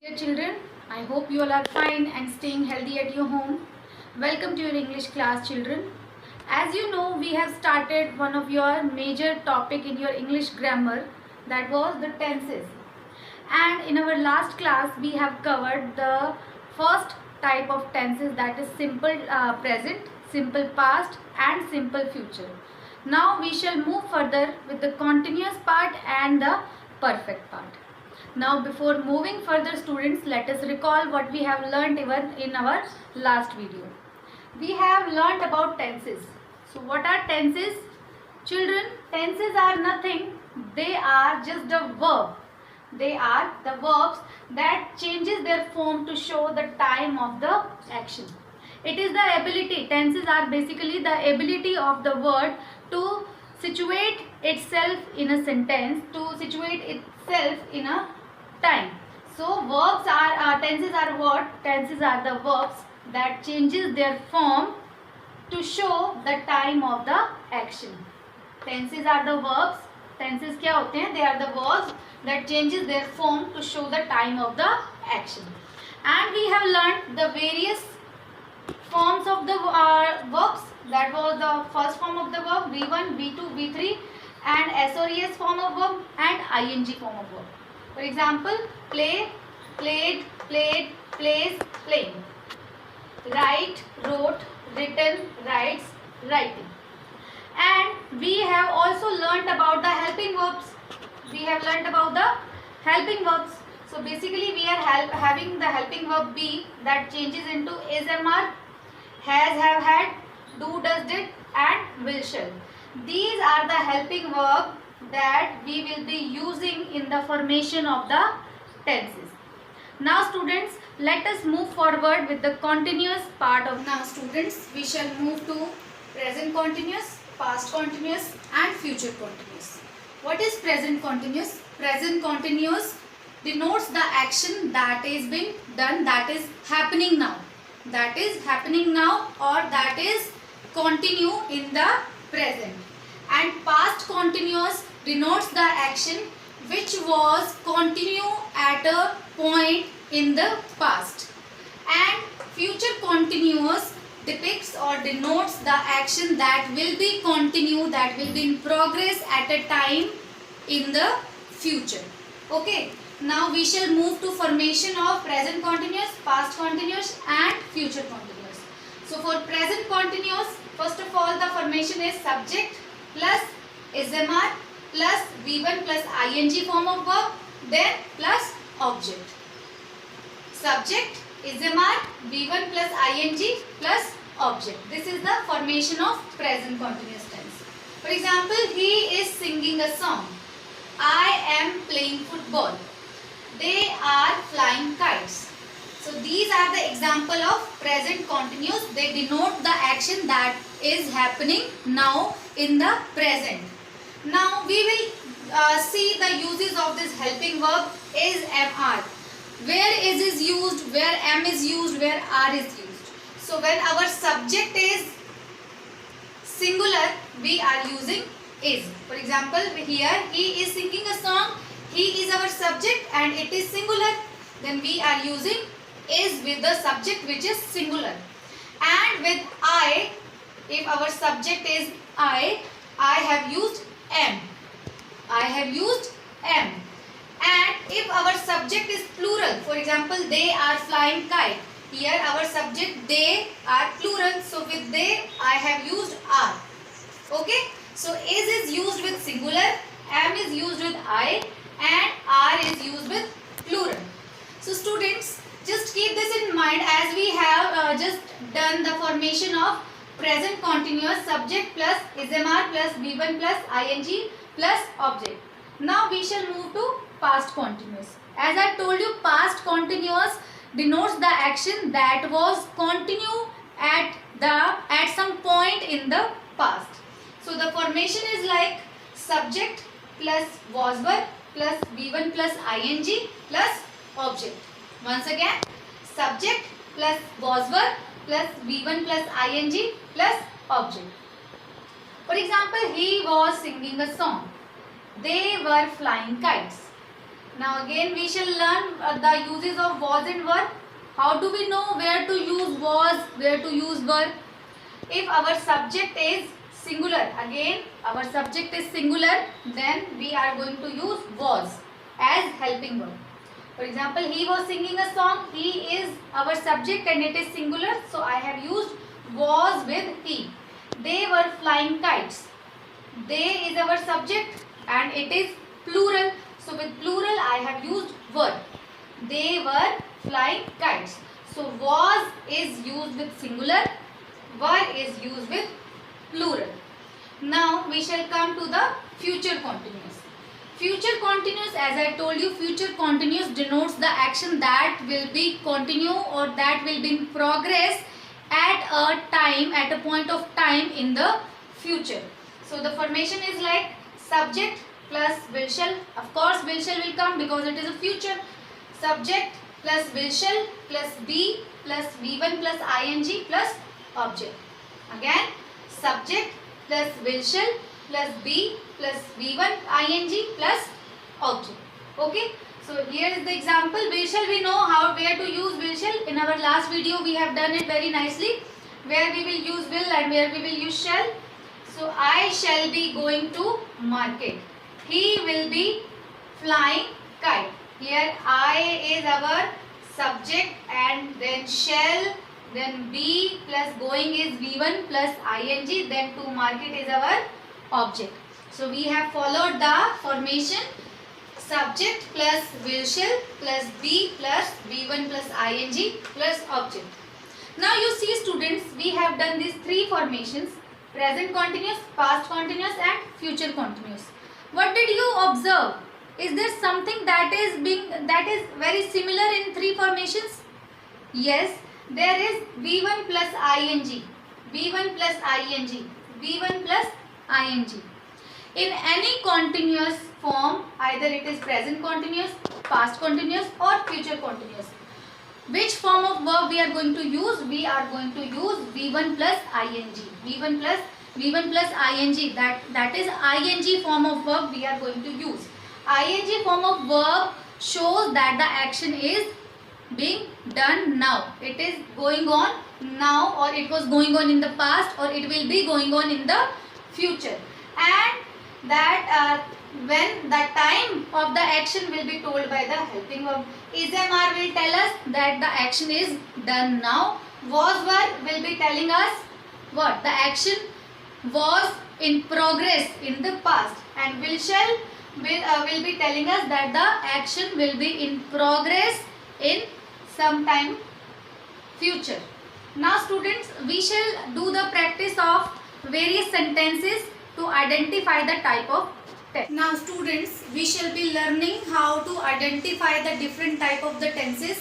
Dear children, I hope you all are fine and staying healthy at your home. Welcome to your English class, children. As you know, we have started one of your major topic in your English grammar, that was the tenses. And in our last class, we have covered the first type of tenses, that is simple present, simple past and simple future. Now we shall move further with the continuous part and the perfect part. Now before moving further, students, let us recall what we have learned even in our last video. We have learnt about tenses. So what are tenses? Children, tenses are nothing. They are just a verb. They are the verbs that changes their form to show the time of the action. It is the ability, tenses are basically the ability of the word to situate itself in a sentence, to situate itself in a time. So verbs are, tenses are what? Tenses are the verbs that changes their form to show the time of the action. Tenses are the verbs. Tenses क्या होते हैं? They are the verbs that changes their form to show the time of the action. And we have learned the various forms of the verbs. That was the first form of the verb, V1, V2, V3, and SOES form of verb and ing form of verb. For example, play, played, played, plays, playing. Write, wrote, written, writes, writing. And we have also learnt about the helping verbs. We have learnt about the helping verbs. So basically we are having the helping verb be that changes into is, am, are, has, have, had, do, does, did and will, shall. These are the helping verb that we will be using in the formation of the tenses. Now students, let us move forward with the continuous part of. Now students, we shall move to present continuous, past continuous and future continuous. What is present continuous? Present continuous denotes the action that is being done, that is happening now. That is happening now or that is continue in the present. And past continuous denotes the action which was continue at a point in the past. And future continuous depicts or denotes the action that will be continue, that will be in progress at a time in the future. Okay, now we shall move to formation of present continuous, past continuous and future continuous. So for present continuous, first of all the formation is subject plus SMR plus V1 plus ing form of verb, then plus object. Subject, SMR, V1 plus ing plus object. This is the formation of present continuous tense. For example, he is singing a song. I am playing football. They are flying kites. So these are the example of present continuous. They denote the action that is happening now in the present. Now we will see the uses of this helping verb is, am, are. Where is used, where am is used, where are is used. So when our subject is singular, we are using is. For example, here he is singing a song, he is our subject and it is singular. Then we are using is with the subject which is singular. And with I, if our subject is I have used am. I have used am. And if our subject is plural, for example, they are flying kite. Here our subject they are plural. So with they, I have used are. Okay. So is used with singular, am is used with I and are is used with plural. So students, just keep this in mind as we have just done the formation of present continuous, subject plus SMR plus V1 plus ing plus object. Now we shall move to past continuous. As I told you, past continuous denotes the action that was continue at some point in the past. So the formation is like subject plus was verb plus V1 plus ing plus object. Once again, subject plus was verb plus V1 plus ing plus object. For example, he was singing a song. They were flying kites. Now again we shall learn the uses of was and were. How do we know where to use was, where to use were? If our subject is singular, again our subject is singular, then we are going to use was as helping verb. For example, he was singing a song. He is our subject and it is singular, so I have used was with he. They were flying kites. They is our subject and it is plural, so with plural I have used were. They were flying kites. So was is used with singular, were is used with plural. Now we shall come to the future continuous. Future continuous, as I told you, future continuous denotes the action that will be continue or that will be in progress at a time, at a point of time in the future. So the formation is like subject plus will shall. Of course will shall will come because it is a future. Subject plus will shall plus be plus V1 plus ing plus object. Again subject plus will shall plus be plus V1 ing plus object. Okay. So here is the example. Will shall, we know how where to use will shall. In our last video we have done it very nicely, where we will use will and where we will use shall. So I shall be going to market. He will be flying kite. Here I is our subject and then shall, then be plus going is V1 plus ing, then to market is our object. So we have followed the formation subject plus will shall plus be plus V1 plus ing plus object. Now you see students, we have done these three formations: present continuous, past continuous and future continuous. What did you observe? Is there something that is very similar in three formations? Yes, there is V1 plus ing, V1 plus ing, V1 plus ing. In any continuous form, either it is present continuous, past continuous or future continuous. Which form of verb we are going to use? We are going to use V1 plus ing. V1 plus ing, that is ing form of verb we are going to use. Ing form of verb shows that the action is being done now. It is going on now, or it was going on in the past, or it will be going on in the future. And that when the time of the action will be told by the helping verb. Is MR will tell us that the action is done now. Was were will be telling us what? The action was in progress in the past. And will shall will be telling us that the action will be in progress in some time future. Now students, we shall do the practice of various sentences to identify the type of tense. Now students, we shall be learning how to identify the different type of the tenses.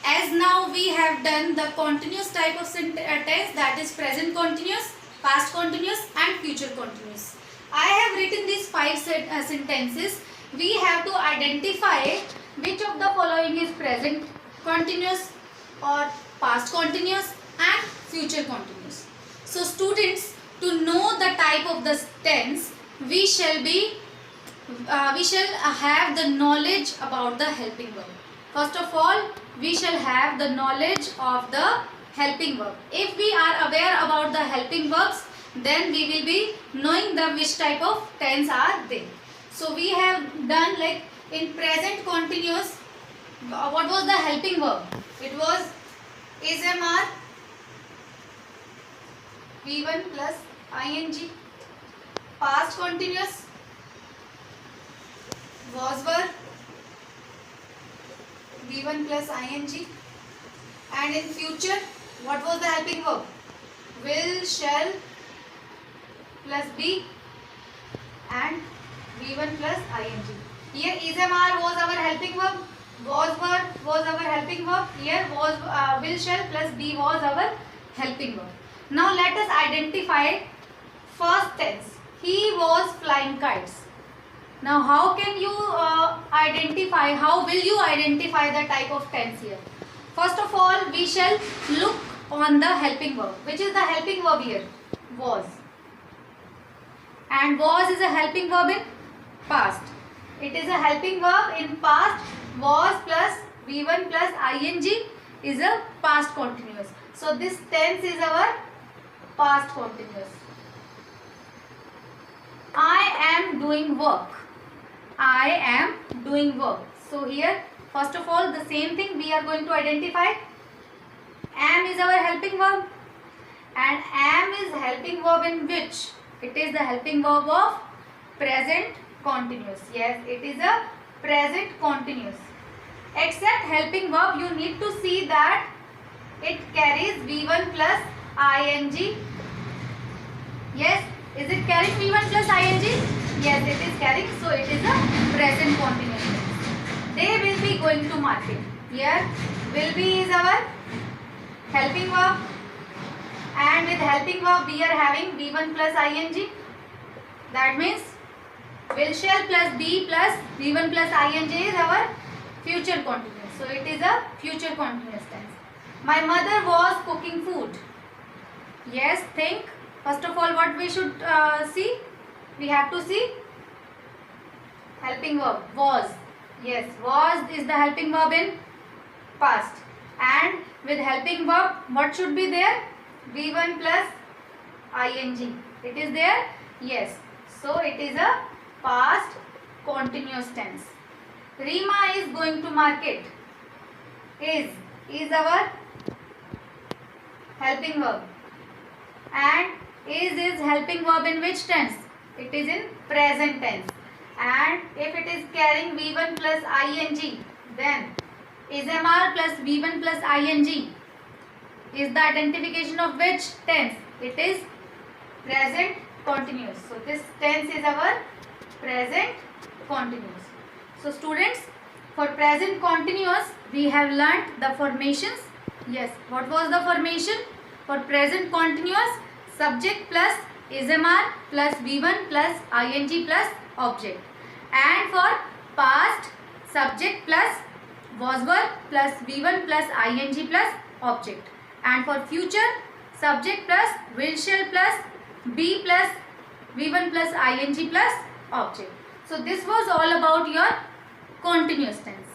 As now we have done the continuous type of tense, that is present continuous, past continuous and future continuous. I have written these 5 sentences. We have to identify which of the following is present continuous or past continuous and future continuous. So students, to know the type of the tense, we shall have the knowledge about the helping verb. First of all, we shall have the knowledge of the helping verb. If we are aware about the helping verbs, then we will be knowing the which type of tense are they. So we have done like in present continuous, what was the helping verb? It was is MR, V1 plus ing. Past continuous, was were, V1 plus ing. And in future, what was the helping verb? Will, shall plus be and V1 plus ing. Here is MR was our helping verb, was were was our helping verb. Here was will, shall plus be was our helping verb. Now let us identify first tense. He was flying kites. Now how can you identify, how will you identify the type of tense here? First of all, we shall look on the helping verb. Which is the helping verb here? Was. And was is a helping verb in past. It is a helping verb in past. Was plus V1 plus ing is a past continuous. So this tense is our past continuous. I am doing work. I am doing work. So here, first of all, the same thing we are going to identify. Am is our helping verb. And am is helping verb in which? It is the helping verb of present continuous. Yes, it is a present continuous. Except helping verb, you need to see that it carries V1 plus ing. Yes, is it carrying V1 plus ing? Yes, it is carrying. So it is a present continuous tense. They will be going to market. Here, will be is our helping verb. And with helping verb, we are having V1 plus ing. That means will shall plus be plus V1 plus ing is our future continuous. So it is a future continuous tense. My mother was cooking food. Yes, think. First of all, what we should see? We have to see helping verb. Was. Yes, was is the helping verb in past. And with helping verb, what should be there? V1 plus ing. It is there? Yes. So it is a past continuous tense. Rima is going to market. Is our helping verb. And is helping verb in which tense? It is in present tense. And if it is carrying V1 plus ing, then is MR plus V1 plus ing is the identification of which tense? It is present continuous. So this tense is our present continuous. So students, for present continuous, we have learnt the formations. Yes, what was the formation? For present continuous, subject plus is MR plus V1 plus ing plus object. And for past, subject plus was verb plus V1 plus ing plus object. And for future, subject plus will shall plus be plus V1 plus ing plus object. So this was all about your continuous tense.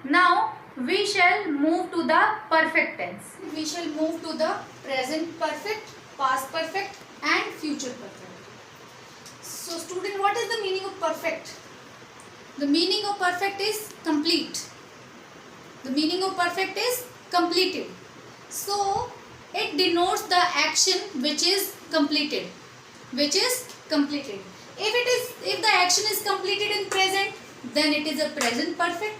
Now we shall move to the perfect tense. We shall move to the present perfect, past perfect and future perfect. So student, what is the meaning of perfect? The meaning of perfect is complete. The meaning of perfect is completed. So it denotes the action which is completed. Which is completed. If the action is completed in present, then it is a present perfect.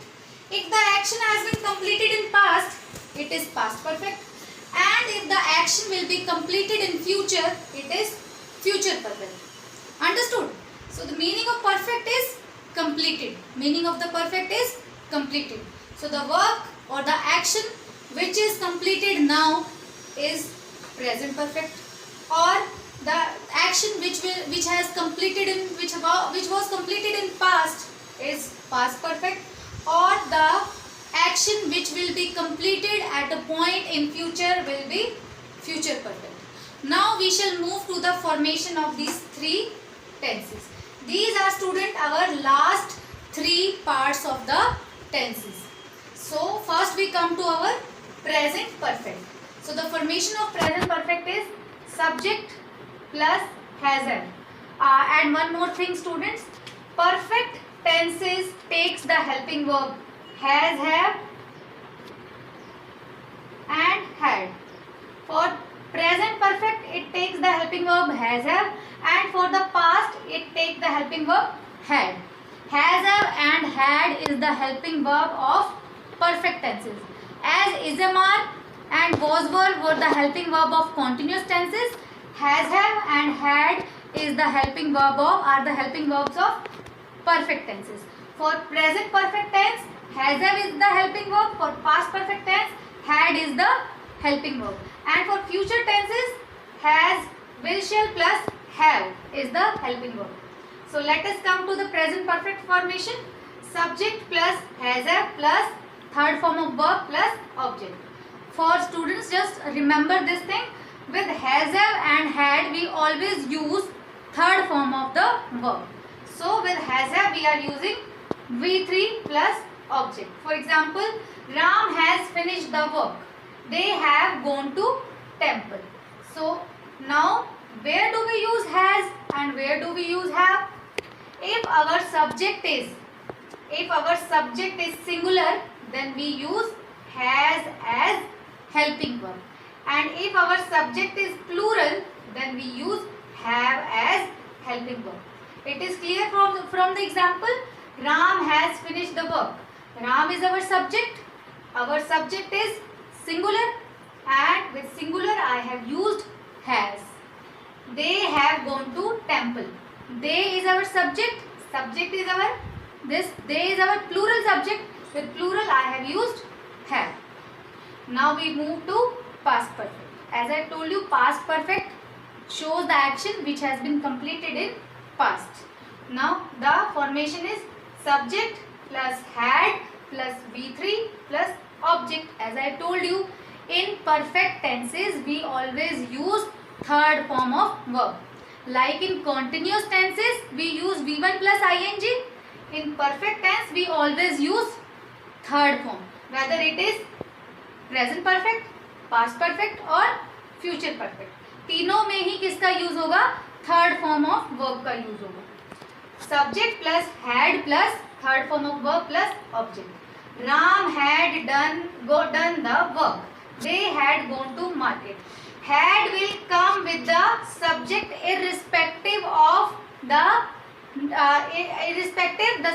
If the action has been completed in past, it is past perfect. And if the action will be completed in future, it is future perfect. Understood? So the meaning of perfect is completed. Meaning of the perfect is completed. So the work or the action which is completed now is present perfect, or the action which has completed in which was completed in past is past perfect, or the action which will be completed at a point in future will be future perfect. Now we shall move to the formation of these three tenses. These are student our last three parts of the tenses. So first we come to our present perfect. So the formation of present perfect is subject plus has have. And one more thing students, perfect tenses takes the helping verb has have and had. For present perfect it takes the helping verb has have, and for the past it takes the helping verb had. Has have and had is the helping verb of perfect tenses. As ismr and was were the helping verb of continuous tenses, has have and had is the helping verb of are the helping verbs of perfect tenses. For present perfect tense, has have is the helping verb. For past perfect tense, had is the helping verb. And for future tenses, has, will, shall plus have is the helping verb. So let us come to the present perfect formation. Subject plus has have plus third form of verb plus object. For students, just remember this thing. With has have and had, we always use third form of the verb. So with has have we are using V3 plus object. For example, Ram has finished the work. They have gone to temple. So now where do we use has and where do we use have? If our subject is singular, then we use has as helping verb, and if our subject is plural, then we use have as helping verb. It is clear from the example. Ram has finished the work. Ram is our subject. Our subject is singular, and with singular I have used has. They have gone to temple. They is our subject. Subject is our they is our plural subject. With plural I have used have. Now we move to past perfect. As I told you, past perfect shows the action which has been completed in past. Now the formation is subject plus had plus V3 plus object. As I told you, in perfect tenses we always use third form of verb. Like in continuous tenses we use V1 plus ing. In perfect tense we always use third form, whether it is present perfect, past perfect और future perfect. तीनों में ही किसका use होगा? Third form of verb का use होगा. Subject plus had plus third form of verb plus object. Ram had done the work. They had gone to market. Had will come with the subject irrespective of the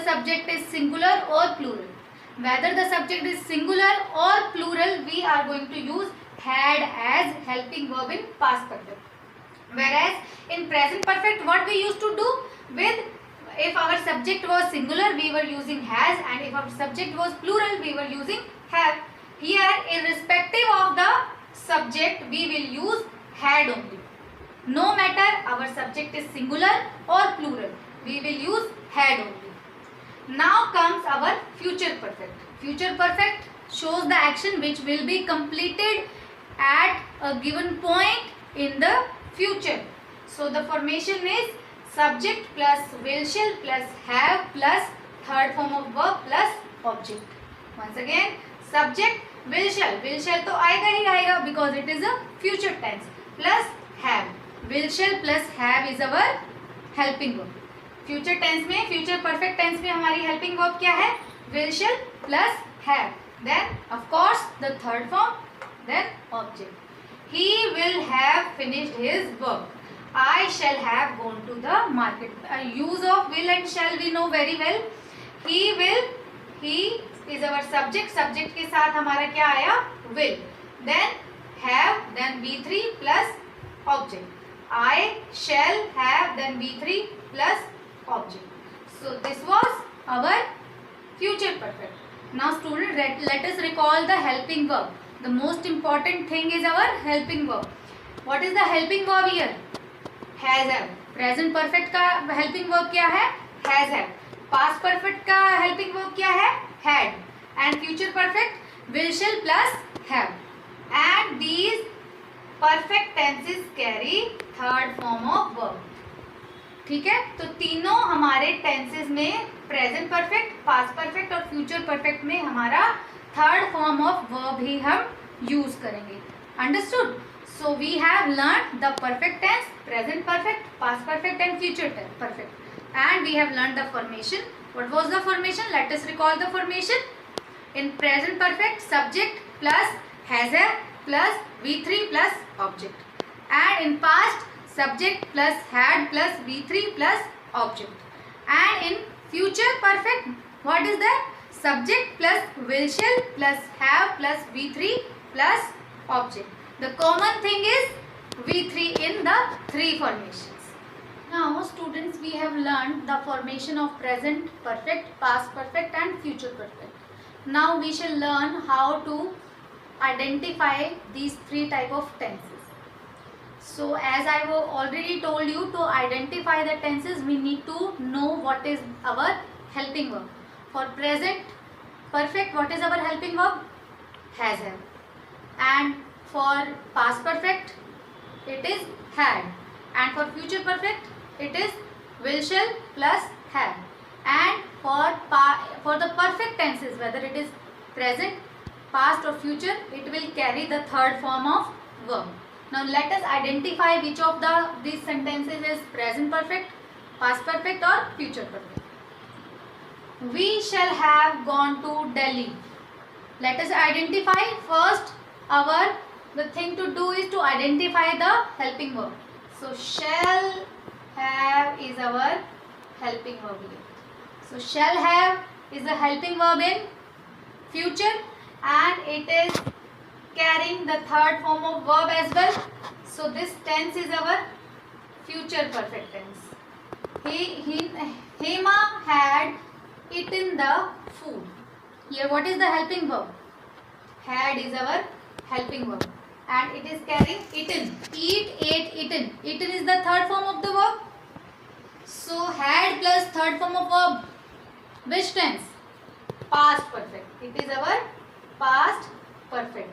subject is singular or plural. Whether the subject is singular or plural, we are going to use had as helping verb in past perfect. Whereas in present perfect, what we used to do with, if our subject was singular, we were using has, and if our subject was plural, we were using have. Here, irrespective of the subject, we will use had only. No matter our subject is singular or plural, we will use had only. Now comes our future perfect. Future perfect shows the action which will be completed at a given point in the future. So the formation is subject plus will shall plus have plus third form of verb plus object. Once again, subject will shall तो आएगा ही आएगा because it is a future tense, plus have. Will shall plus have is our helping verb. Future tense में, future perfect tense में हमारी helping verb क्या है? Will shall plus have. Then of course the third form, then object. He will have finished his work. I shall have gone to the market. Use of will and shall we know very well. He will, he is our subject. Subject के साथ हमारा क्या आया? Will. Then have, then V3 plus object. I shall have, then V3 plus object. So this was our future perfect. Now student, let us recall the helping verb. The most important thing is our helping verb. What is the helping verb here? Has have. Present perfect का helping verb क्या है? Has have. Past perfect का helping verb क्या है? Had. And future perfect will shall plus have. And these perfect tenses carry third form of verb. ठीक है, तो तीनों हमारे टेंसेस में प्रेजेंट परफेक्ट, पास्ट परफेक्ट और फ्यूचर परफेक्ट में हमारा थर्ड फॉर्म ऑफ वर्ब ही हम यूज करेंगे. Understood? So we have learn the perfect tense, present perfect, past perfect and future perfect, and we have learn the formation. What was the formation? Let us recall the formation. In present perfect, subject plus has have plus V3 plus object, and in past, subject plus had plus V3 plus object, and in future perfect, what is that? Subject plus will shall plus have plus V3 plus object. The common thing is V3 in the three formations. Now students, we have learned the formation of present perfect, past perfect and future perfect. Now we shall learn how to identify these three type of tenses. So as I have already told you, to identify the tenses we need to know what is our helping verb. For present perfect, what is our helping verb? Has have. And for past perfect it is had, and for future perfect it is will shall plus have. And for the perfect tenses, whether it is present, past or future, it will carry the third form of verb. Now let us identify which of these sentences is present perfect, past perfect or future perfect. We shall have gone to Delhi. Let us identify first. The thing to do is to identify the helping verb. So shall have is our helping verb here. So shall have is the helping verb in future and it is carrying the third form of verb as well. So this tense is our future perfect tense. Hema had eaten the food. Here what is the helping verb? Had is our helping verb and it is carrying eaten. Eat, ate, eaten. Eaten is the third form of the verb. So had plus third form of verb. Which tense? Past perfect. It is our past perfect.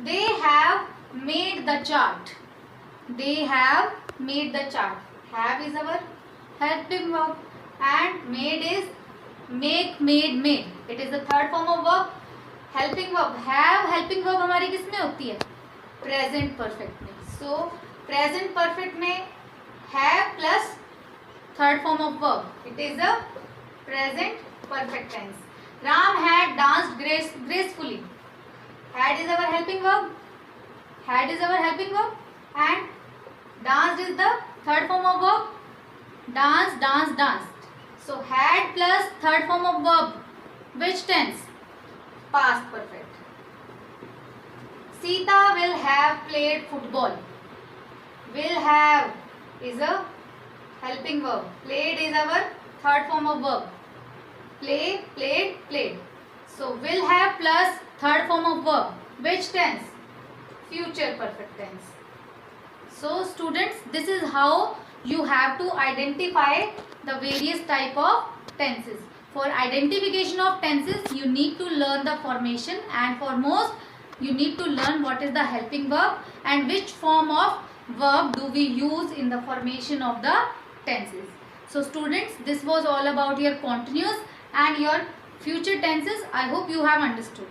They have made the chart. They have made the chart. Have is our helping verb and made is make, made. It is the third form of verb. Helping verb have helping verb हमारी किस में होती है? Present perfect में. So present perfect में have plus third form of verb. It is a present perfect tense. Ram had danced gracefully. Had is our helping verb. Had is our helping verb and danced is the third form of verb. Danced. So had plus third form of verb. Which tense? Past perfect. Sita will have played football. Will have is a helping verb. Played is our third form of verb. Play, played. So will have plus third form of verb. Which tense? Future perfect tense. So students, this is how you have to identify the various type of tenses. For identification of tenses, you need to learn the formation and for most, you need to learn what is the helping verb and which form of verb do we use in the formation of the tenses. So students, this was all about your continuous and your future tenses. I hope you have understood.